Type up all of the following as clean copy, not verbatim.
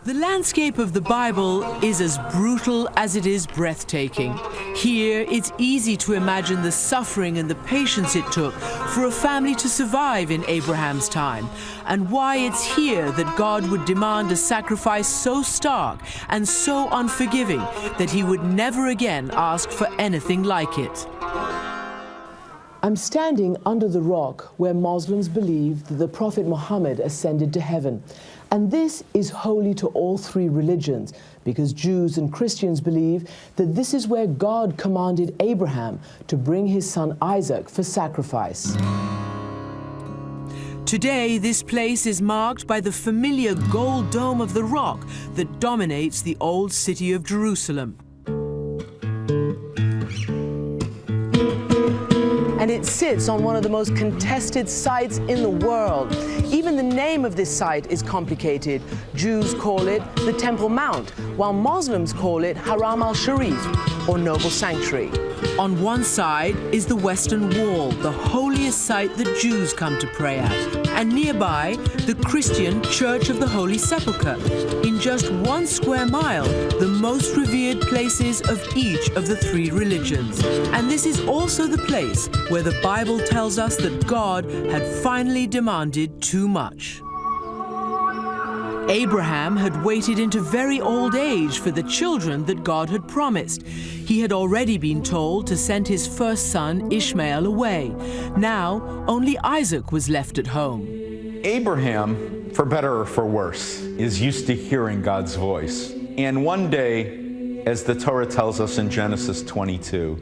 The landscape of the Bible is as brutal as it is breathtaking. Here, it's easy to imagine the suffering and the patience it took for a family to survive in Abraham's time, and why it's here that God would demand a sacrifice so stark and so unforgiving that he would never again ask for anything like it. I'm standing under the rock where Muslims believe that the Prophet Muhammad ascended to heaven. And this is holy to all three religions, because Jews and Christians believe that this is where God commanded Abraham to bring his son Isaac for sacrifice. Today, this place is marked by the familiar gold dome of the rock that dominates the old city of Jerusalem. And it sits on one of the most contested sites in the world. Even the name of this site is complicated. Jews call it the Temple Mount, while Muslims call it Haram al-Sharif, or Noble Sanctuary. On one side is the Western Wall, the holiest site that Jews come to pray at, and nearby, the Christian Church of the Holy Sepulchre. In just 1 square mile, the most revered places of each of the three religions. And this is also the place where the Bible tells us that God had finally demanded too much. Abraham had waited into very old age for the children that God had promised. He had already been told to send his first son, Ishmael, away. Now, only Isaac was left at home. Abraham, for better or for worse, is used to hearing God's voice. And one day, as the Torah tells us in Genesis 22,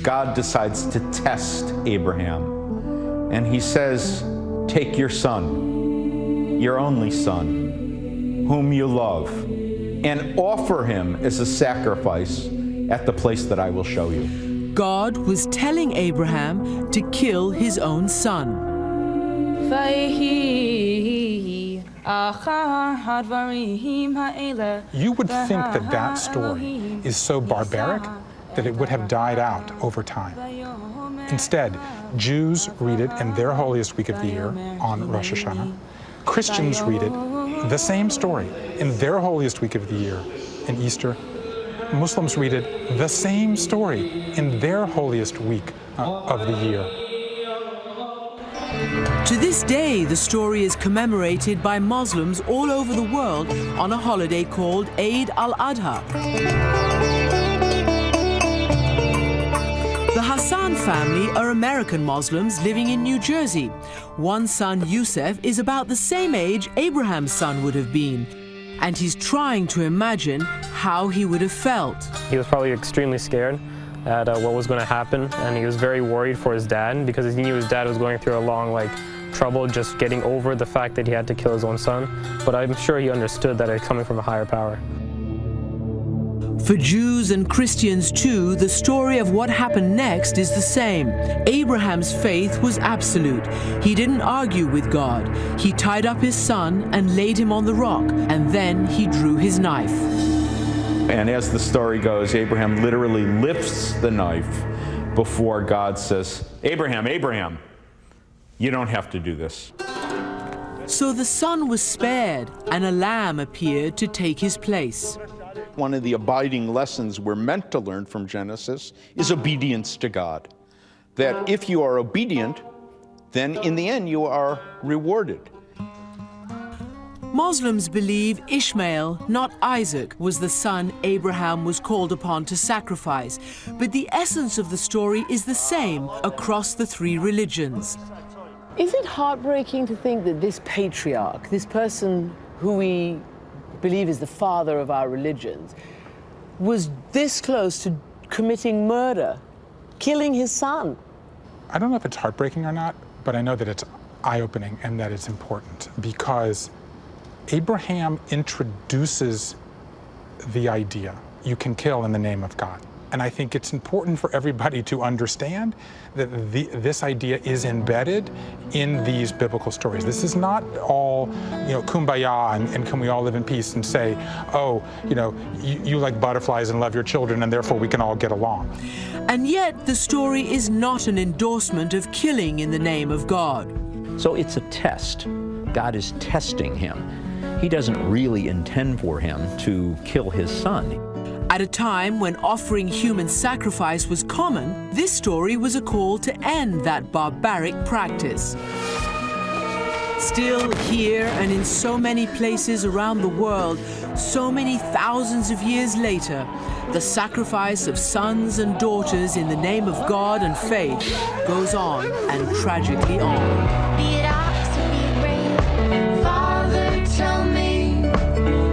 God decides to test Abraham. And he says, "Take your son, your only son, whom you love, and offer him as a sacrifice at the place that I will show you." God was telling Abraham to kill his own son. You would think that that story is so barbaric that it would have died out over time. Instead, Jews read it in their holiest week of the year on Rosh Hashanah. Christians read it, the same story, in their holiest week of the year in Easter. Muslims read it, the same story, in their holiest week of the year. To this day, the story is commemorated by Muslims all over the world on a holiday called Eid al-Adha. The Hassan family are American Muslims living in New Jersey. One son, Yusef, is about the same age Abraham's son would have been, and he's trying to imagine how he would have felt. He was probably extremely scared at what was going to happen, and he was very worried for his dad because he knew his dad was going through a long trouble just getting over the fact that he had to kill his own son. But I'm sure he understood that it's coming from a higher power. For Jews and Christians too, the story of what happened next is the same. Abraham's faith was absolute. He didn't argue with God. He tied up his son and laid him on the rock, and then he drew his knife. And as the story goes, Abraham literally lifts the knife before God says, "Abraham, Abraham, you don't have to do this." So the son was spared, and a lamb appeared to take his place. One of the abiding lessons we're meant to learn from Genesis is obedience to God. That if you are obedient, then in the end you are rewarded. Muslims believe Ishmael, not Isaac, was the son Abraham was called upon to sacrifice. But the essence of the story is the same across the three religions. Is it heartbreaking to think that this patriarch, this person who we believe is the father of our religions, was this close to committing murder, killing his son? I don't know if it's heartbreaking or not, but I know that it's eye-opening and that it's important because Abraham introduces the idea you can kill in the name of God. And I think it's important for everybody to understand that this idea is embedded in these biblical stories. This is not all, kumbaya and can we all live in peace and say, oh, you like butterflies and love your children and therefore we can all get along. And yet the story is not an endorsement of killing in the name of God. So it's a test. God is testing him. he doesn't really intend for him to kill his son. At a time when offering human sacrifice was common, this story was a call to end that barbaric practice. Still, here and in so many places around the world, so many thousands of years later, the sacrifice of sons and daughters in the name of God and faith goes on and tragically on. Be it ox or be it brave, Father, tell me,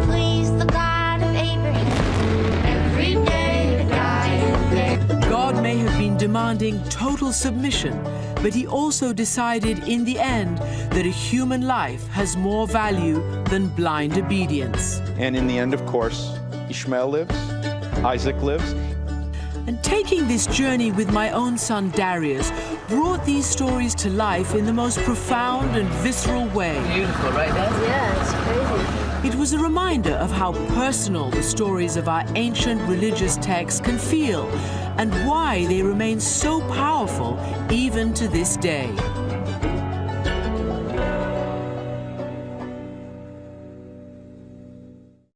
please, the God of Abraham, every day to die. God may have been demanding total submission, but he also decided in the end that a human life has more value than blind obedience. And in the end, of course, Ishmael lives, Isaac lives. And taking this journey with my own son Darius brought these stories to life in the most profound and visceral way. Beautiful, right, Dad? Yeah, it's crazy. It was a reminder of how personal the stories of our ancient religious texts can feel and why they remain so powerful even to this day.